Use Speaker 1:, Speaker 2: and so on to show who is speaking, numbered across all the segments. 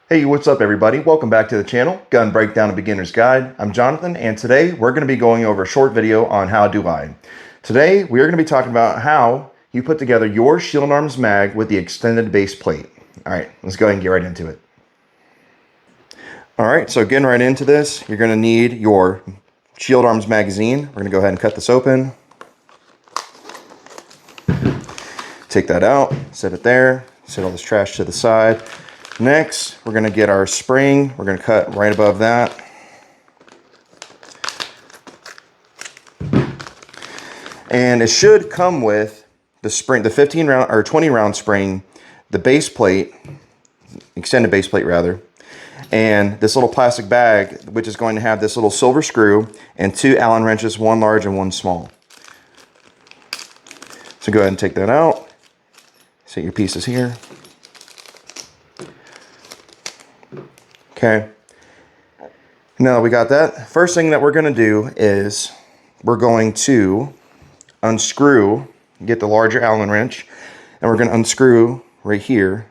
Speaker 1: Hey, what's up everybody? Welcome back to the channel, Gun Breakdown, a Beginner's Guide. I'm Jonathan, and today we're going to be going over a short video on how do I. Today we are going to be talking about how you put together your Shield Arms mag with the extended base plate. Alright, let's go ahead and get right into it. Alright, so getting right into this, you're going to need your Shield Arms magazine. We're going to go ahead and cut this open. Take that out, set it there, set all this trash to the side. Next, we're going to get our spring. We're going to cut right above that. And it should come with the spring, the 15 round or 20 round spring, the base plate, extended base plate rather, and this little plastic bag, which is going to have this little silver screw and 2 Allen wrenches, one large and one small. So go ahead and take that out. Set your pieces here. Okay, now that we got that, first thing that we're going to do is we're going to unscrew, get the larger Allen wrench, and we're going to unscrew right here.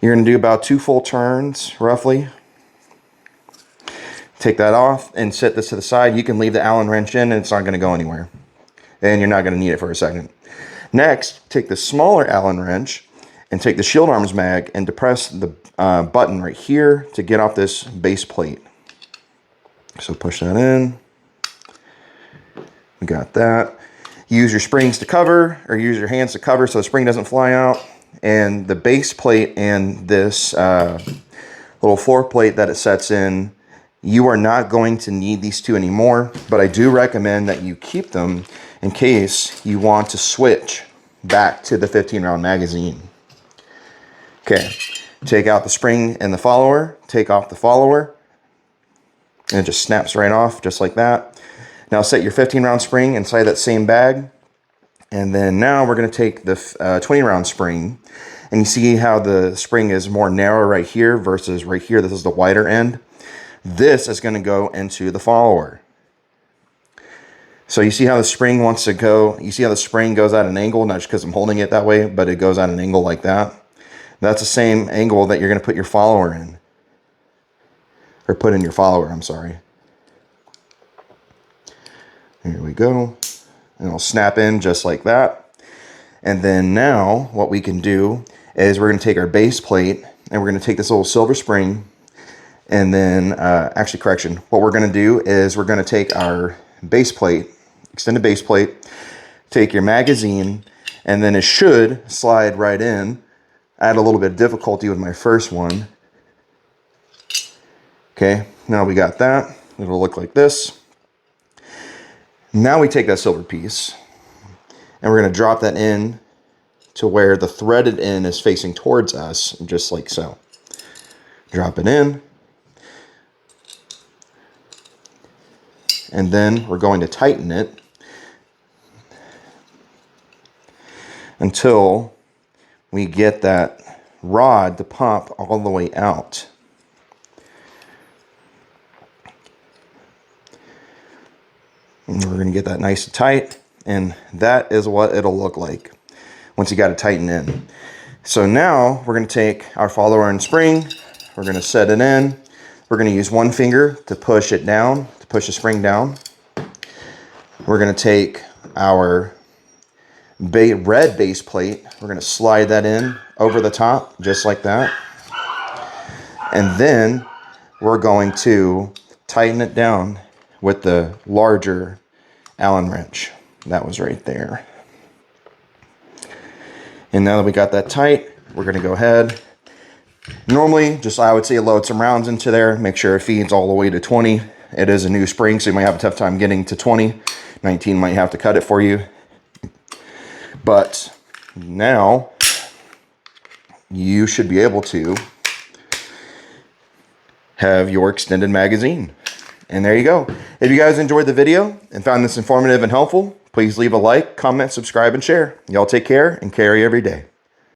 Speaker 1: You're going to do about 2 full turns, roughly. Take that off and set this to the side. You can leave the Allen wrench in and it's not going to go anywhere. And you're not going to need it for a second. Next, take the smaller Allen wrench and take the Shield Arms mag and depress the button right here to get off this base plate. So push that in. We got that. Use your springs to cover, or use your hands to cover so the spring doesn't fly out. And the base plate and this little floor plate that it sets in, you are not going to need these two anymore, but I do recommend that you keep them in case you want to switch back to the 15 round magazine. Okay, take out the spring and the follower, take off the follower, and it just snaps right off just like that. Now set your 15 round spring inside that same bag, and then now we're going to take the 20 round spring, and you see how the spring is more narrow right here versus right here. This is the wider end. This is going to go into the follower. So you see how the spring wants to go, you see how the spring goes at an angle, not just because I'm holding it that way, but it goes at an angle like that. That's the same angle that you're going to put your follower in. Or put in your follower, I'm sorry. Here we go. And it'll snap in just like that. And then now what we can do is we're going to take our base plate and we're going to take this little silver spring. And then, actually correction, what we're going to do is we're going to take our base plate, extended base plate, take your magazine, and then it should slide right in. I had a little bit of difficulty with my first one. Okay, now we got that. It'll look like this. Now we take that silver piece and we're going to drop that in to where the threaded end is facing towards us, just like so. Drop it in. And then we're going to tighten it until we get that rod to pop all the way out. And we're going to get that nice and tight, and that is what it'll look like once you got it tightened in. So now we're going to take our follower and spring, we're going to set it in, we're going to use one finger to push it down, to push the spring down. We're going to take our red base plate, we're going to slide that in over the top just like that, and then we're going to tighten it down with the larger Allen wrench that was right there. And now that we got that tight, we're going to go ahead, normally just I would say load some rounds into there, make sure it feeds all the way to 20. It is a new spring, so you might have a tough time getting to 20. 19 might have to cut it for you. But now you should be able to have your extended magazine. And there you go. If you guys enjoyed the video and found this informative and helpful, please leave a like, comment, subscribe, and share. Y'all take care and carry every day.